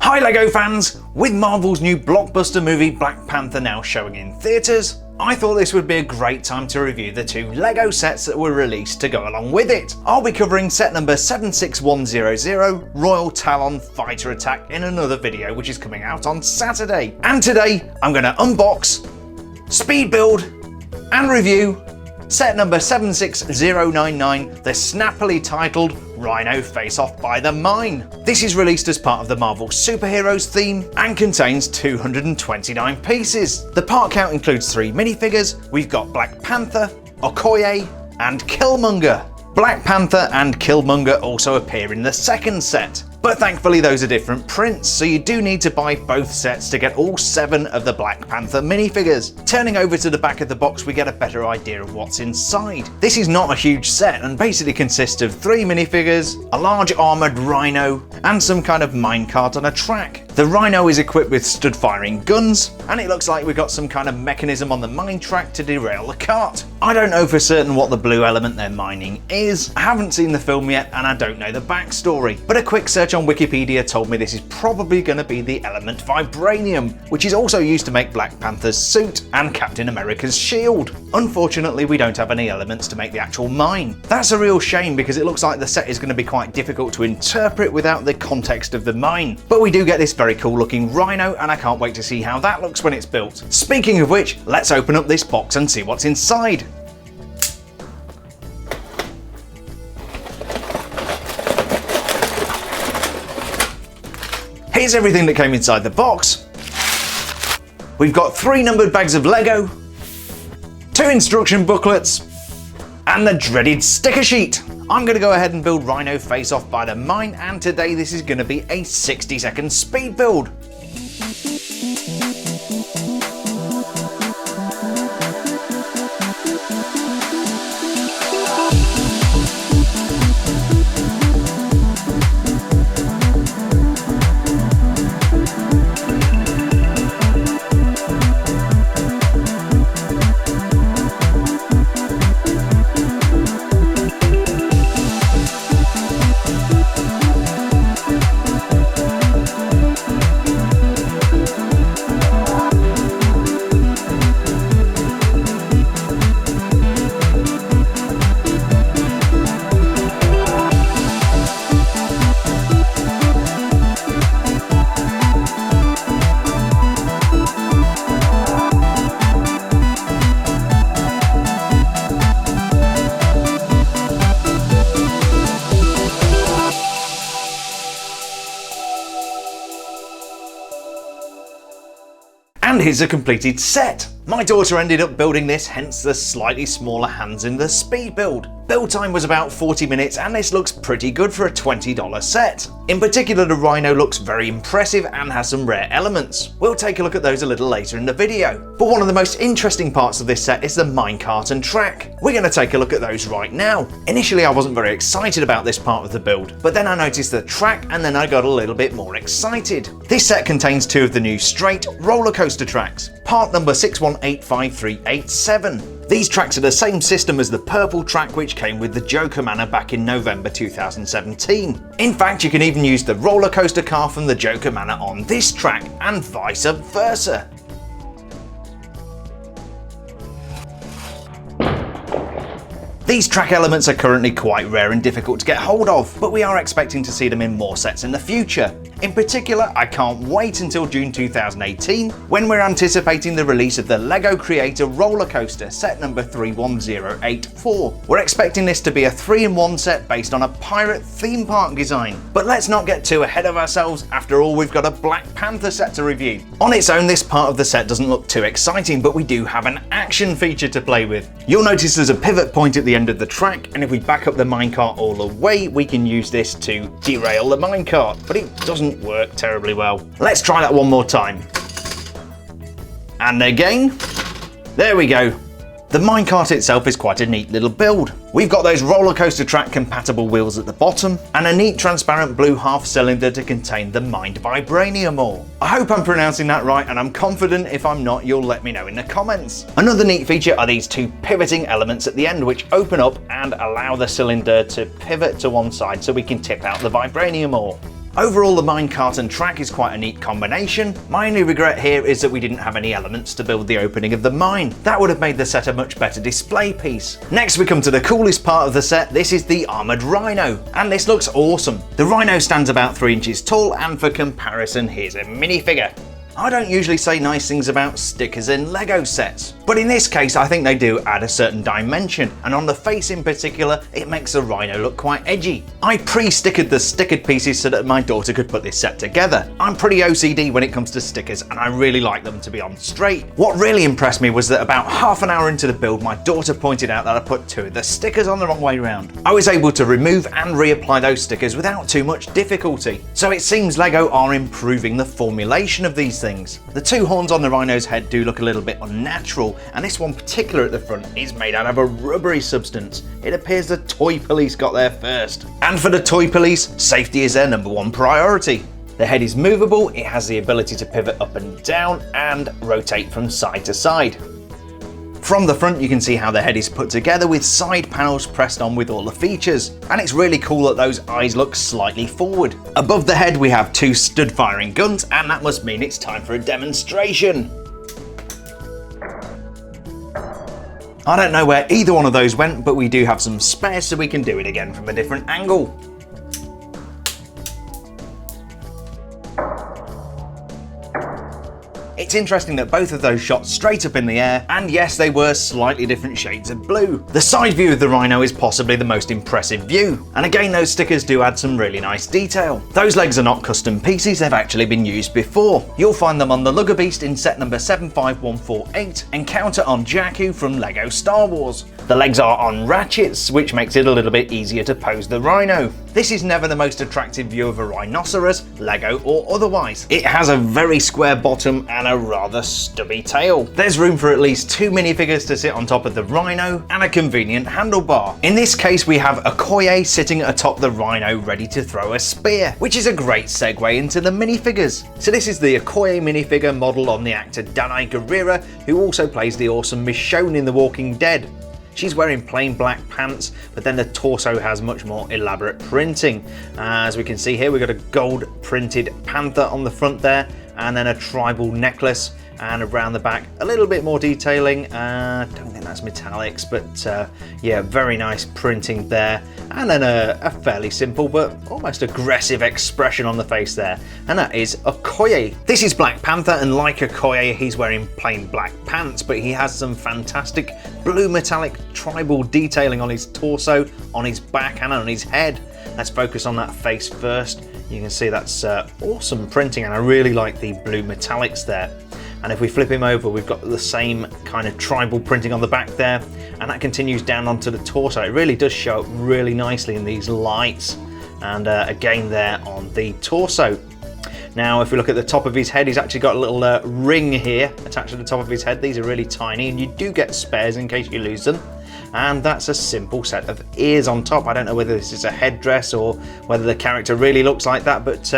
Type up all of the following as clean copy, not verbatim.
Hi LEGO fans! With Marvel's new blockbuster movie Black Panther now showing in theatres, I thought this would be a great time to review the two LEGO sets that were released to go along with it. I'll be covering set number 76100, Royal Talon Fighter Attack, in another video which is coming out on Saturday. And today I'm going to unbox, speed build and review set number 76099, the snappily titled Rhino Face-Off by the Mine. This is released as part of the Marvel Superheroes theme and contains 229 pieces. The part count includes 3 minifigures. We've got Black Panther, Okoye and Killmonger. Black Panther and Killmonger also appear in the second set, but thankfully those are different prints, so you do need to buy both sets to get all 7 of the Black Panther minifigures. Turning over to the back of the box, we get a better idea of what's inside. This is not a huge set and basically consists of 3 minifigures, a large armoured rhino, and some kind of minecart on a track. The rhino is equipped with stud-firing guns, and it looks like we've got some kind of mechanism on the mine track to derail the cart. I don't know for certain what the blue element they're mining is. I haven't seen the film yet and I don't know the backstory, but a quick search on Wikipedia told me this is probably going to be the element vibranium, which is also used to make Black Panther's suit and Captain America's shield. Unfortunately, we don't have any elements to make the actual mine. That's a real shame because it looks like the set is going to be quite difficult to interpret without the context of the mine. But we do get this very cool looking rhino and I can't wait to see how that looks when it's built. Speaking of which, let's open up this box and see what's inside. Here's everything that came inside the box. We've got 3 numbered bags of Lego, 2 instruction booklets, and the dreaded sticker sheet. I'm going to go ahead and build Rhino Face-Off by the Mine, and today this is going to be a 60-second speed build. And here's a completed set. My daughter ended up building this, hence the slightly smaller hands in the speed build. Build time was about 40 minutes and this looks pretty good for a $20 set. In particular, the rhino looks very impressive and has some rare elements. We'll take a look at those a little later in the video. But one of the most interesting parts of this set is the minecart and track. We're going to take a look at those right now. Initially I wasn't very excited about this part of the build, but then I noticed the track and then I got a little bit more excited. This set contains 2 of the new straight roller coaster tracks, part number 6185387. These tracks are the same system as the purple track which came with the Joker Manor back in November 2017. In fact, you can even use the roller coaster car from the Joker Manor on this track and vice versa. These track elements are currently quite rare and difficult to get hold of, but we are expecting to see them in more sets in the future. In particular, I can't wait until June 2018 when we're anticipating the release of the LEGO Creator Roller Coaster set number 31084. We're expecting this to be a 3-in-1 set based on a pirate theme park design. But let's not get too ahead of ourselves, after all we've got a Black Panther set to review. On its own, this part of the set doesn't look too exciting, but we do have an action feature to play with. You'll notice there's a pivot point at the end of the track, and if we back up the minecart all the way, we can use this to derail the minecart, but it doesn't work terribly well. Let's try that one more time. And again. There we go. The minecart itself is quite a neat little build. We've got those roller coaster track compatible wheels at the bottom and a neat transparent blue half cylinder to contain the mined vibranium ore. I hope I'm pronouncing that right, and I'm confident if I'm not you'll let me know in the comments. Another neat feature are these 2 pivoting elements at the end which open up and allow the cylinder to pivot to one side so we can tip out the vibranium ore. Overall, the minecart and track is quite a neat combination. My only regret here is that we didn't have any elements to build the opening of the mine. That would have made the set a much better display piece. Next we come to the coolest part of the set. This is the armoured Rhino, and this looks awesome. The Rhino stands about 3 inches tall, and for comparison, here's a minifigure. I don't usually say nice things about stickers in LEGO sets, but in this case I think they do add a certain dimension, and on the face in particular it makes the Rhino look quite edgy. I pre-stickered the stickered pieces so that my daughter could put this set together. I'm pretty OCD when it comes to stickers, and I really like them to be on straight. What really impressed me was that about half an hour into the build my daughter pointed out that I put 2 of the stickers on the wrong way round. I was able to remove and reapply those stickers without too much difficulty. So it seems LEGO are improving the formulation of these things. The 2 horns on the Rhino's head do look a little bit unnatural, and this one particular at the front is made out of a rubbery substance. It appears the toy police got there first. And for the toy police, safety is their #1 priority. The head is movable, it has the ability to pivot up and down and rotate from side to side. From the front you can see how the head is put together with side panels pressed on with all the features, and it's really cool that those eyes look slightly forward. Above the head we have 2 stud firing guns, and that must mean it's time for a demonstration. I don't know where either one of those went, but we do have some spares so we can do it again from a different angle. It's interesting that both of those shot straight up in the air, and yes, they were slightly different shades of blue. The side view of the Rhino is possibly the most impressive view, and again those stickers do add some really nice detail. Those legs are not custom pieces, they've actually been used before. You'll find them on the Lugger Beast in set number 75148, Encounter on Jakku from LEGO Star Wars. The legs are on ratchets, which makes it a little bit easier to pose the Rhino. This is never the most attractive view of a rhinoceros, LEGO or otherwise. It has a very square bottom and a rather stubby tail. There's room for at least 2 minifigures to sit on top of the Rhino and a convenient handlebar. In this case we have Okoye sitting atop the Rhino ready to throw a spear, which is a great segue into the minifigures. So this is the Okoye minifigure modelled on the actor Danai Gurira, who also plays the awesome Michonne in The Walking Dead. She's wearing plain black pants, but then the torso has much more elaborate printing. As we can see here, we've got a gold printed panther on the front there, and then a tribal necklace, and around the back a little bit more detailing. Don't think that's metallics, but yeah, very nice printing there, and then a fairly simple but almost aggressive expression on the face there, and that is Okoye. This is Black Panther, and like Okoye he's wearing plain black pants, but he has some fantastic blue metallic tribal detailing on his torso, on his back and on his head. Let's focus on that face first. You can see that's awesome printing, and I really like the blue metallics there. And if we flip him over, we've got the same kind of tribal printing on the back there, and that continues down onto the torso. It really does show up really nicely in these lights, and again there on the torso. Now if we look at the top of his head, he's actually got a little ring here attached to the top of his head. These are really tiny, and you do get spares in case you lose them. And that's a simple set of ears on top. I don't know whether this is a headdress or whether the character really looks like that, but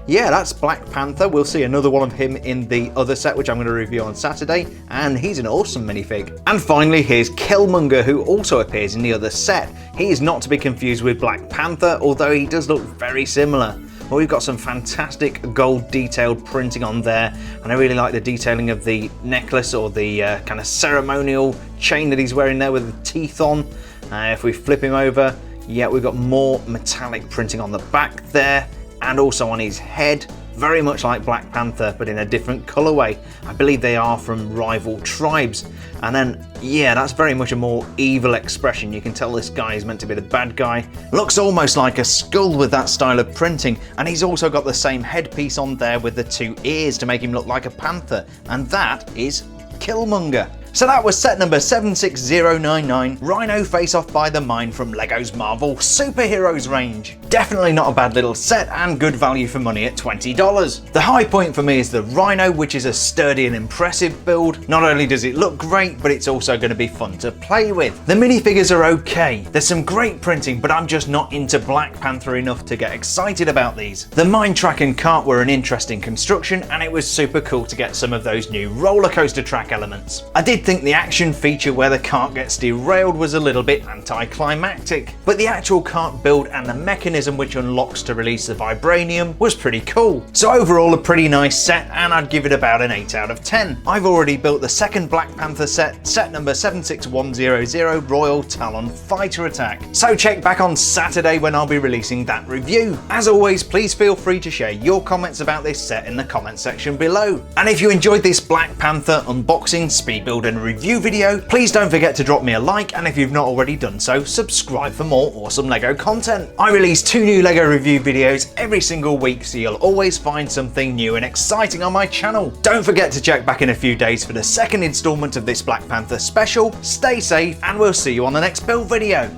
yeah, that's Black Panther. We'll see another one of him in the other set, which I'm going to review on Saturday, and he's an awesome minifig. And finally, here's Killmonger, who also appears in the other set. He is not to be confused with Black Panther, although he does look very similar. Well, we've got some fantastic gold detailed printing on there, and I really like the detailing of the necklace, or the kind of ceremonial chain that he's wearing there with the teeth on. If we flip him over, yeah, we've got more metallic printing on the back there, and also on his head, very much like Black Panther, but in a different colorway. I believe they are from rival tribes. And then, yeah, that's very much a more evil expression. You can tell this guy is meant to be the bad guy. Looks almost like a skull with that style of printing, and he's also got the same headpiece on there with the 2 ears to make him look like a panther, and that is Killmonger. So that was set number 76099, Rhino Face-Off by the Mine from LEGO's Marvel Superheroes range. Definitely not a bad little set, and good value for money at $20. The high point for me is the Rhino, which is a sturdy and impressive build. Not only does it look great, but it's also going to be fun to play with. The minifigures are okay. There's some great printing, but I'm just not into Black Panther enough to get excited about these. The mine track and cart were an interesting construction, and it was super cool to get some of those new roller coaster track elements. I did You'd think the action feature where the cart gets derailed was a little bit anticlimactic, but the actual cart build and the mechanism which unlocks to release the vibranium was pretty cool. So overall a pretty nice set, and I'd give it about an 8 out of 10. I've already built the second Black Panther set number 76100 Royal Talon Fighter Attack. So check back on Saturday when I'll be releasing that review. As always, please feel free to share your comments about this set in the comment section below. And if you enjoyed this Black Panther unboxing, speed build and review video, please don't forget to drop me a like, and if you've not already done so, subscribe for more awesome LEGO content. I release 2 new LEGO review videos every single week, so you'll always find something new and exciting on my channel. Don't forget to check back in a few days for the second installment of this Black Panther special. Stay safe, and we'll see you on the next build video.